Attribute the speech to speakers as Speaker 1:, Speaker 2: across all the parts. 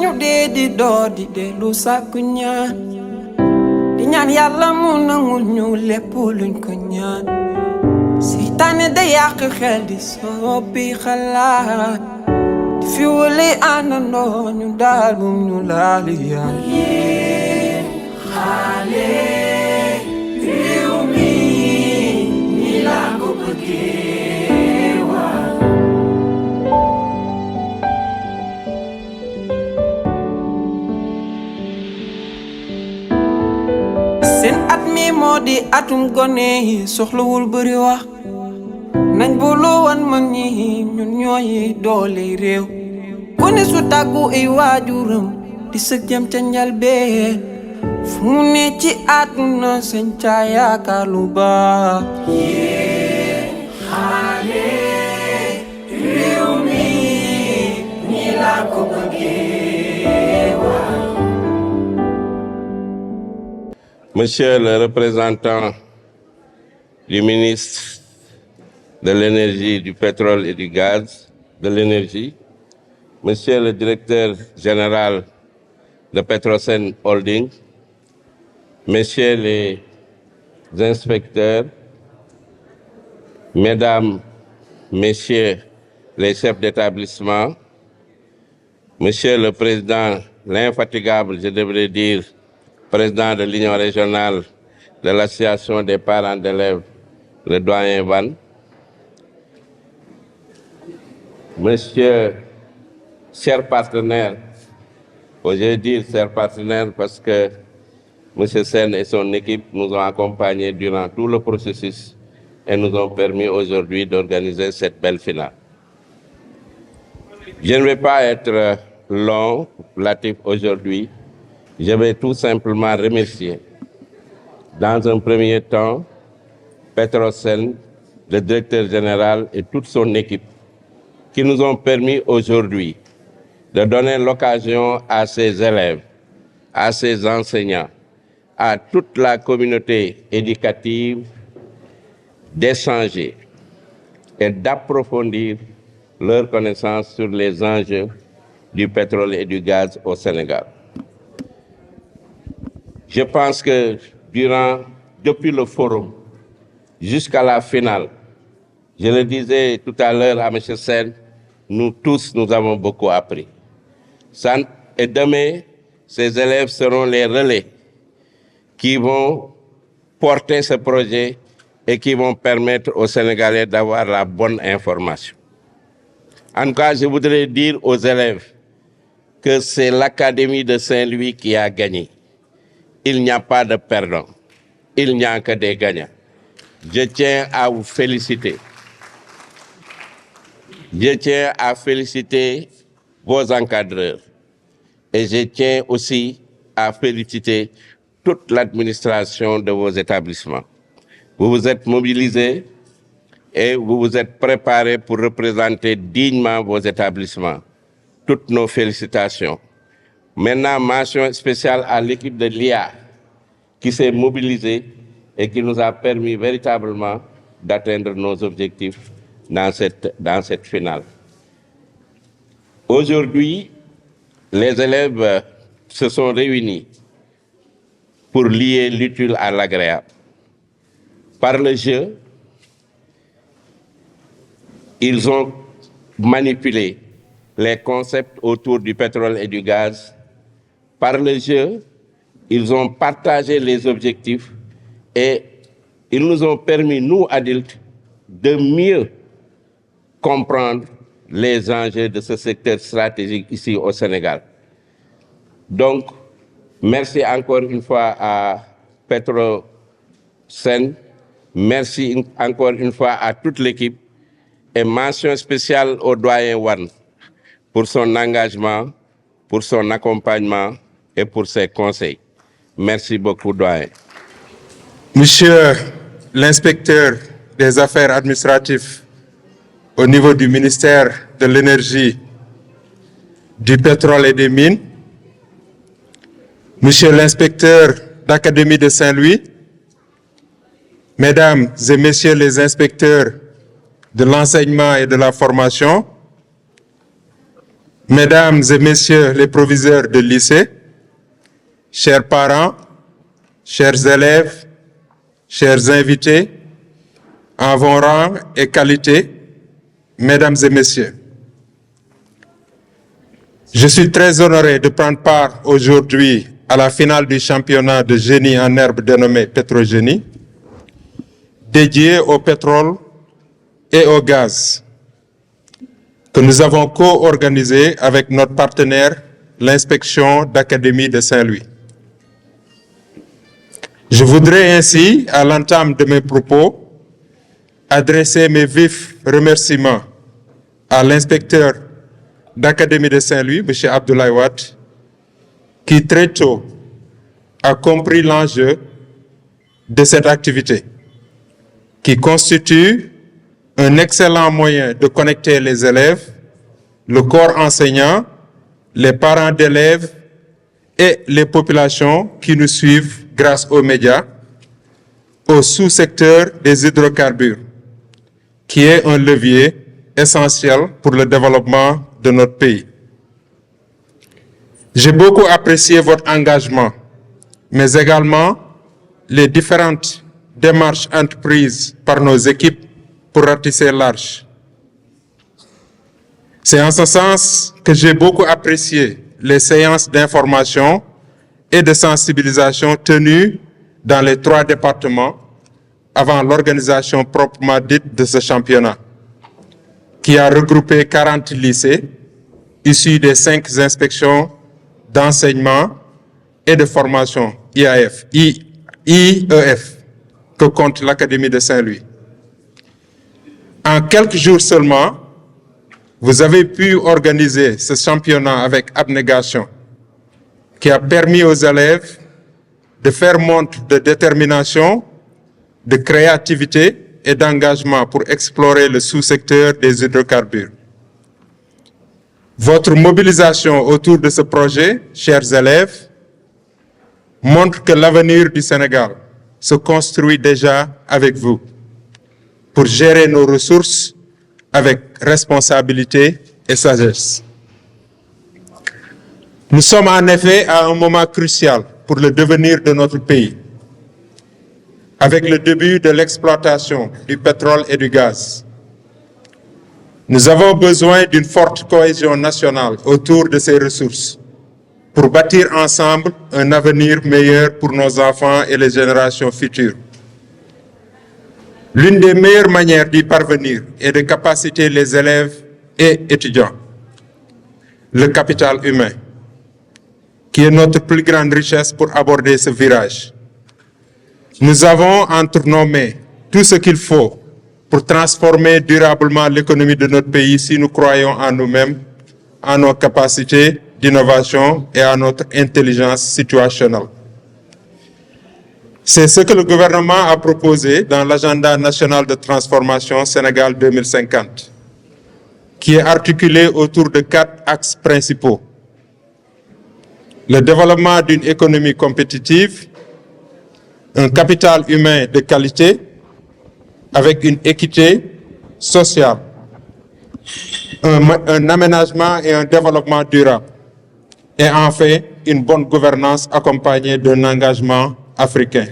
Speaker 1: ñu dee di door di dellu sàkku ñaan di ñaan yàlla mu nangul ñu lépp luñ ko ñaan seytaane da yàq xel di soppi xalaat di fi wale àndandoo ñu daal bum ñu laal yaan yéen xale réew mi ni laa ko bëggee waa seen at mi moo di atum gone yi soxlawul bëri wax nañ booloo wan mag ñi ñun ñooy doole réew ku ne su tàggu ay waajuram di sëg jëm ca njalbeen fu mu ne ci àdduna seen ca yaakaar lu baax yéen xale réew mi ni laa ko bëggee waa.
Speaker 2: Monsieur le représentant du ministre de l'Énergie, du Pétrole et du Gaz, de l'Énergie, Monsieur le directeur général de Petrosen Holding, Messieurs les inspecteurs, Mesdames, Messieurs les chefs d'établissement, Monsieur le Président, l'infatigable, je devrais dire, Président de l'Union régionale de l'Association des parents d'élèves, le doyen Van, Monsieur, chers partenaires, je vais dire chers partenaires parce que M. Sen et son équipe nous ont accompagnés durant tout le processus et nous ont permis aujourd'hui d'organiser cette belle finale. Je ne vais pas être long, Latif, aujourd'hui. Je vais tout simplement remercier, dans un premier temps, Petrosen, le directeur général et toute son équipe, qui nous ont permis aujourd'hui de donner l'occasion à ces élèves, à ces enseignants, à toute la communauté éducative d'échanger et d'approfondir leurs connaissances sur les enjeux du pétrole et du gaz au Sénégal. Je pense que depuis le forum jusqu'à la finale, je le disais tout à l'heure à M. Sen, nous tous, nous avons beaucoup appris. Et demain, ces élèves seront les relais qui vont porter ce projet et qui vont permettre aux Sénégalais d'avoir la bonne information. En tout cas, je voudrais dire aux élèves que c'est l'Académie de Saint-Louis qui a gagné. Il n'y a pas de perdants, il n'y a que des gagnants. Je tiens à vous féliciter. Je tiens à féliciter vos encadreurs et je tiens aussi à féliciter toute l'administration de vos établissements. Vous vous êtes mobilisés et vous vous êtes préparés pour représenter dignement vos établissements. Toutes nos félicitations. Maintenant, mention spéciale à l'équipe de l'IA qui s'est mobilisée et qui nous a permis véritablement d'atteindre nos objectifs dans cette finale. Aujourd'hui, les élèves se sont réunis pour lier l'utile à l'agréable. Par le jeu, ils ont manipulé les concepts autour du pétrole et du gaz. Par le jeu, ils ont partagé les objectifs et ils nous ont permis, nous adultes, de mieux comprendre les enjeux de ce secteur stratégique ici au Sénégal. Donc, merci encore une fois à Petrosen, merci encore une fois à toute l'équipe et mention spéciale au doyen Wan pour son engagement, pour son accompagnement et pour ses conseils. Merci beaucoup, doyen.
Speaker 3: Monsieur l'inspecteur des affaires administratives au niveau du ministère de l'Énergie, du Pétrole et des Mines, Monsieur l'inspecteur d'Académie de Saint-Louis, Mesdames et Messieurs les inspecteurs de l'enseignement et de la formation, Mesdames et Messieurs les proviseurs de lycée, chers parents, chers élèves, chers invités, en vos rangs et qualités, Mesdames et Messieurs, je suis très honoré de prendre part aujourd'hui à la finale du championnat de génie en herbe dénommé Pétrogénie, dédié au pétrole et au gaz, que nous avons co-organisé avec notre partenaire, l'inspection d'académie de Saint-Louis. Je voudrais ainsi, à l'entame de mes propos, adresser mes vifs remerciements à l'inspecteur d'académie de Saint-Louis, M. Abdoulaye Wade, qui très tôt a compris l'enjeu de cette activité, qui constitue un excellent moyen de connecter les élèves, le corps enseignant, les parents d'élèves et les populations qui nous suivent grâce aux médias, au sous-secteur des hydrocarbures, qui est un levier essentiel pour le développement de notre pays. J'ai beaucoup apprécié votre engagement, mais également les différentes démarches entreprises par nos équipes pour ratisser large. C'est en ce sens que j'ai beaucoup apprécié les séances d'information et de sensibilisation tenues dans les 3 départements avant l'organisation proprement dite de ce championnat, qui a regroupé 40 lycées issus des 5 inspections d'enseignement et de formation IEF, que compte l'Académie de Saint-Louis. En quelques jours seulement, vous avez pu organiser ce championnat avec abnégation, qui a permis aux élèves de faire montre de détermination, de créativité et d'engagement pour explorer le sous-secteur des hydrocarbures. Votre mobilisation autour de ce projet, chers élèves, montre que l'avenir du Sénégal se construit déjà avec vous pour gérer nos ressources avec responsabilité et sagesse. Nous sommes en effet à un moment crucial pour le devenir de notre pays, avec le début de l'exploitation du pétrole et du gaz. Nous avons besoin d'une forte cohésion nationale autour de ces ressources pour bâtir ensemble un avenir meilleur pour nos enfants et les générations futures. L'une des meilleures manières d'y parvenir est de capaciter les élèves et étudiants, le capital humain, qui est notre plus grande richesse pour aborder ce virage. Nous avons entre nos mains tout ce qu'il faut pour transformer durablement l'économie de notre pays si nous croyons en nous-mêmes, en nos capacités d'innovation et à notre intelligence situationnelle. C'est ce que le gouvernement a proposé dans l'agenda national de transformation Sénégal 2050, qui est articulé autour de 4 axes principaux. Le développement d'une économie compétitive, un capital humain de qualité, avec une équité sociale, un aménagement et un développement durable, et enfin une bonne gouvernance accompagnée d'un engagement africain.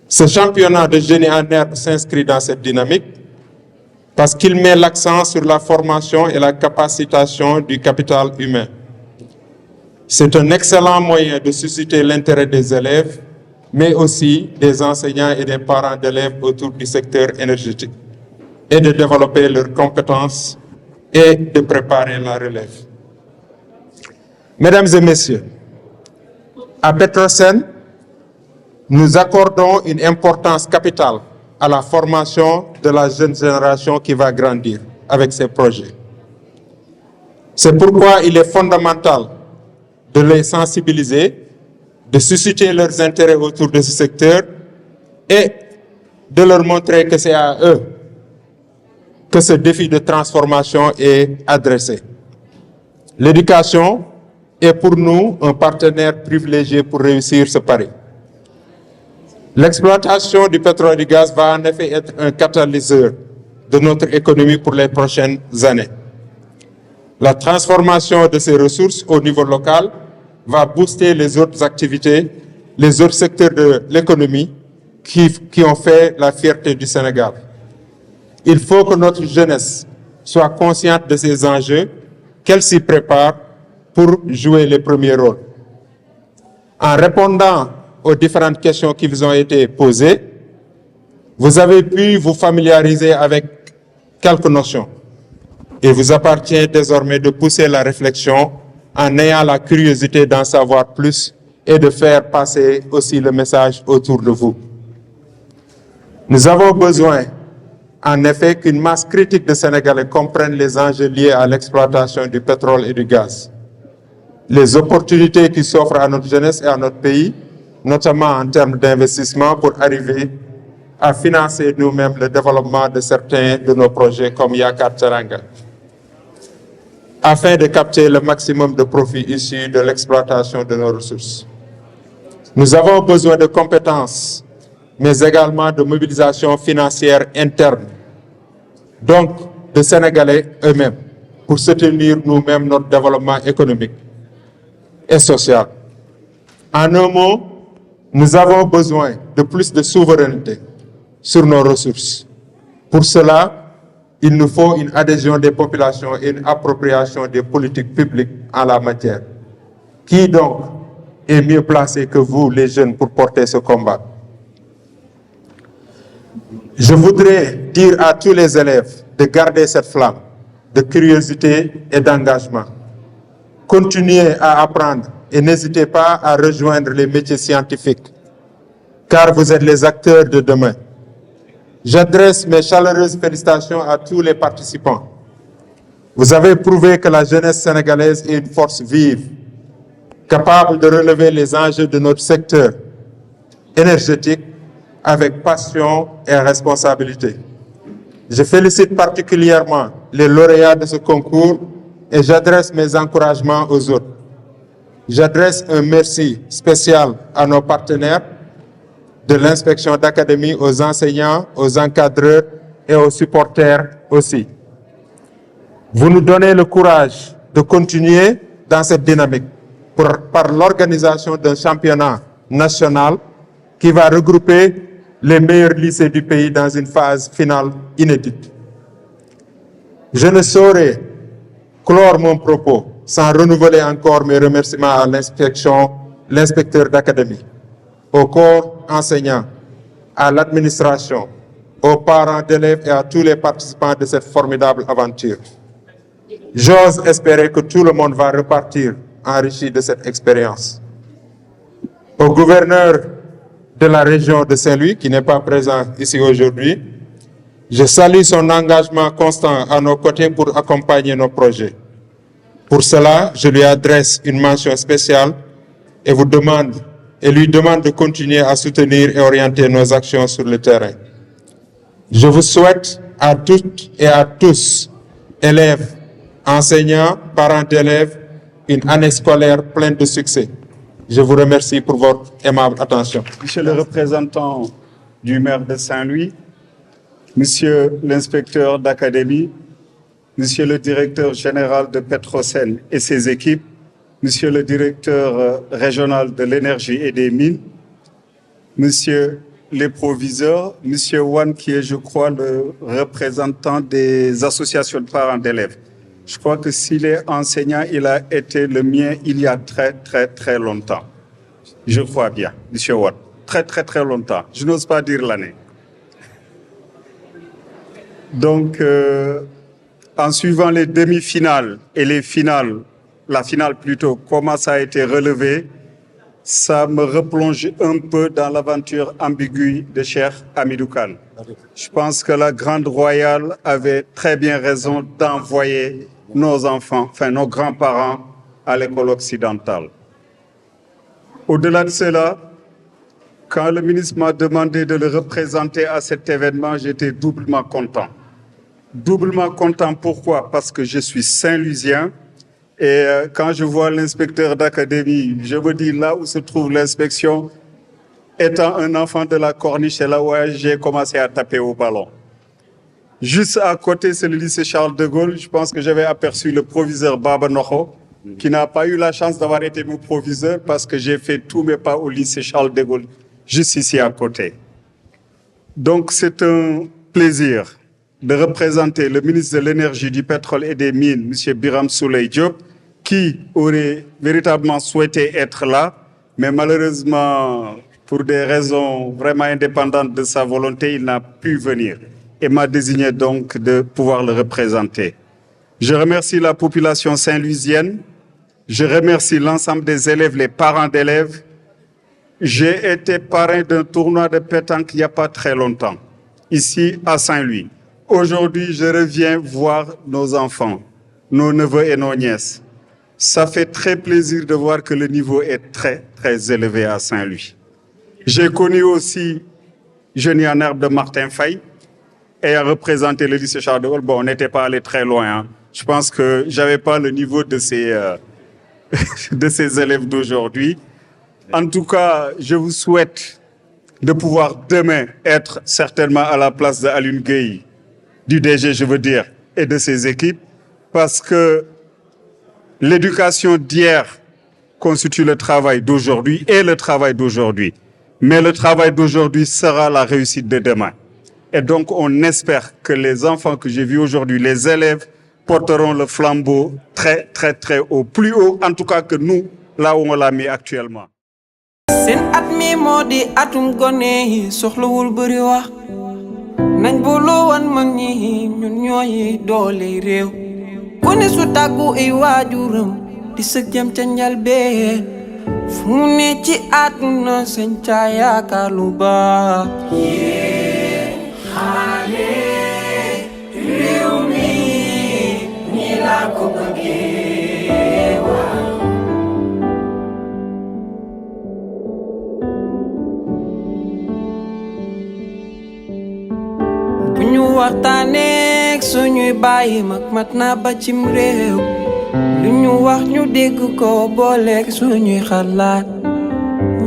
Speaker 3: Ce championnat de génie en herbe s'inscrit dans cette dynamique parce qu'il met l'accent sur la formation et la capacitation du capital humain. C'est un excellent moyen de susciter l'intérêt des élèves, mais aussi des enseignants et des parents d'élèves autour du secteur énergétique, et de développer leurs compétences et de préparer la relève. Mesdames et messieurs, à Petrosen, nous accordons une importance capitale à la formation de la jeune génération qui va grandir avec ces projets. C'est pourquoi il est fondamental de les sensibiliser, de susciter leurs intérêts autour de ce secteur et de leur montrer que c'est à eux que ce défi de transformation est adressé. L'éducation est pour nous un partenaire privilégié pour réussir ce pari. L'exploitation du pétrole et du gaz va en effet être un catalyseur de notre économie pour les prochaines années. La transformation de ces ressources au niveau local va booster les autres activités, les autres secteurs de l'économie qui ont fait la fierté du Sénégal. Il faut que notre jeunesse soit consciente de ces enjeux, qu'elle s'y prépare pour jouer les premiers rôles. En répondant aux différentes questions qui vous ont été posées, vous avez pu vous familiariser avec quelques notions. Il vous appartient désormais de pousser la réflexion en ayant la curiosité d'en savoir plus et de faire passer aussi le message autour de vous. Nous avons besoin, en effet, qu'une masse critique de Sénégalais comprenne les enjeux liés à l'exploitation du pétrole et du gaz. Les opportunités qui s'offrent à notre jeunesse et à notre pays, notamment en termes d'investissement pour arriver à financer nous-mêmes le développement de certains de nos projets comme Yakar Teranga, afin de capter le maximum de profits issus de l'exploitation de nos ressources. Nous avons besoin de compétences, mais également de mobilisation financière interne, donc de Sénégalais eux-mêmes, pour soutenir nous-mêmes notre développement économique et social. En un mot, nous avons besoin de plus de souveraineté sur nos ressources. Pour cela, il nous faut une adhésion des populations et une appropriation des politiques publiques en la matière. Qui donc est mieux placé que vous, les jeunes, pour porter ce combat? Je voudrais dire à tous les élèves de garder cette flamme de curiosité et d'engagement. Continuez à apprendre et n'hésitez pas à rejoindre les métiers scientifiques, car vous êtes les acteurs de demain. J'adresse mes chaleureuses félicitations à tous les participants. Vous avez prouvé que la jeunesse sénégalaise est une force vive, capable de relever les enjeux de notre secteur énergétique avec passion et responsabilité. Je félicite particulièrement les lauréats de ce concours et j'adresse mes encouragements aux autres. J'adresse un merci spécial à nos partenaires de l'inspection d'académie, aux enseignants, aux encadreurs et aux supporters aussi. Vous nous donnez le courage de continuer dans cette dynamique par l'organisation d'un championnat national qui va regrouper les meilleurs lycées du pays dans une phase finale inédite. Je ne saurais clore mon propos sans renouveler encore mes remerciements à l'inspecteur d'académie, au corps enseignant, à l'administration, aux parents d'élèves et à tous les participants de cette formidable aventure. J'ose espérer que tout le monde va repartir enrichi de cette expérience. Au gouverneur de la région de Saint-Louis, qui n'est pas présent ici aujourd'hui, je salue son engagement constant à nos côtés pour accompagner nos projets. Pour cela, je lui adresse une mention spéciale et lui demande de continuer à soutenir et orienter nos actions sur le terrain. Je vous souhaite à toutes et à tous, élèves, enseignants, parents d'élèves, une année scolaire pleine de succès. Je vous remercie pour votre aimable attention.
Speaker 4: Monsieur le représentant du maire de Saint-Louis, Monsieur l'inspecteur d'académie, Monsieur le directeur général de Petrosen et ses équipes, Monsieur le directeur régional de l'énergie et des mines, Monsieur les proviseurs, Monsieur Wan qui est, je crois, le représentant des associations de parents d'élèves. Je crois que s'il est enseignant, il a été le mien il y a très longtemps. Je crois bien, Monsieur Wan. Très longtemps. Je n'ose pas dire l'année. Donc, en suivant les demi-finales et les finales, la finale plutôt, comment ça a été relevé, ça me replonge un peu dans l'aventure ambiguë de Cheikh Hamidou Kane. Je pense que la Grande Royale avait très bien raison d'envoyer nos enfants, enfin nos grands-parents, à l'école occidentale. Au-delà de cela, quand le ministre m'a demandé de le représenter à cet événement, j'étais doublement content. Doublement content, pourquoi? Parce que je suis Saint-Louisien et quand je vois l'inspecteur d'académie, je me dis là où se trouve l'inspection, étant un enfant de la Corniche, c'est là où j'ai commencé à taper au ballon. Juste à côté, c'est le lycée Charles de Gaulle. Je pense que j'avais aperçu le proviseur Baba Noho, qui n'a pas eu la chance d'avoir été mon proviseur parce que j'ai fait tous mes pas au lycée Charles de Gaulle, juste ici à côté. Donc, c'est un plaisir de représenter le ministre de l'Énergie, du Pétrole et des Mines, M. Biram Souleye Diop, qui aurait véritablement souhaité être là, mais malheureusement, pour des raisons vraiment indépendantes de sa volonté, il n'a pu venir et m'a désigné donc de pouvoir le représenter. Je remercie la population saint-louisienne, je remercie l'ensemble des élèves, les parents d'élèves. J'ai été parrain d'un tournoi de pétanque il n'y a pas très longtemps, ici à Saint-Louis. Aujourd'hui, je reviens voir nos enfants, nos neveux et nos nièces. Ça fait très plaisir de voir que le niveau est très, très élevé à Saint-Louis. J'ai connu aussi Jeune en herbe de Martin Faye et à représenter le lycée Charles de Gaulle. Bon, on n'était pas allé très loin. Hein. Je pense que je n'avais pas le niveau de ces élèves d'aujourd'hui. En tout cas, je vous souhaite de pouvoir demain être certainement à la place de Alioune Gueye, du DG, je veux dire, et de ses équipes, parce que l'éducation d'hier constitue le travail d'aujourd'hui et le travail d'aujourd'hui. Mais le travail d'aujourd'hui sera la réussite de demain. Et donc, on espère que les enfants que j'ai vus aujourd'hui, les élèves, porteront le flambeau très, très, très haut. Plus haut, en tout cas, que nous, là où on l'a mis actuellement.
Speaker 1: seen at mi moo di atum gone yi soxlawul bëri wax nañ booloo wan mag ñi ñun ñooy doole réew ku ne su tàggu ay waajuram di sëg jëm ca njalbeen fu mu ne ci àdduna seen ca yaakaar lu baax xaale réew mi ñi laa ko bëggee waa bu ñu waxtaaneek suñuy bàyyi mag mat na ba cim réew lu ñu wax ñu dégg ko booleek suñuy xalaat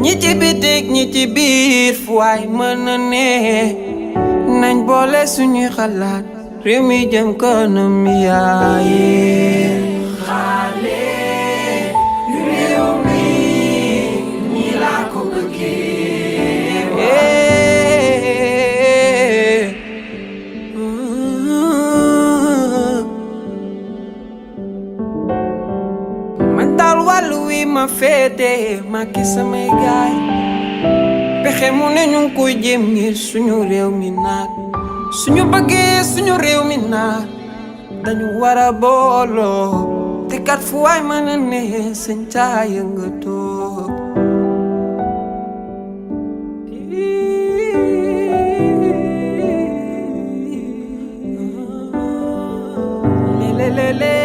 Speaker 1: ñi ci bitik ñi ci biir fu waay mën a ne nañ boole suñuy xalaat réew mi jëm kanam yaaye xaale réew mi ñi laa ko bëggee man daal wàllu wi ma féete ma ki samay gaay pexe mu ne ñu ngi koy jéem ngir suñu réew mi naat suñu bëggee suñu réew mi naat dañu war a booloo te kat fu waay mën a ne seen caa yëngatoo le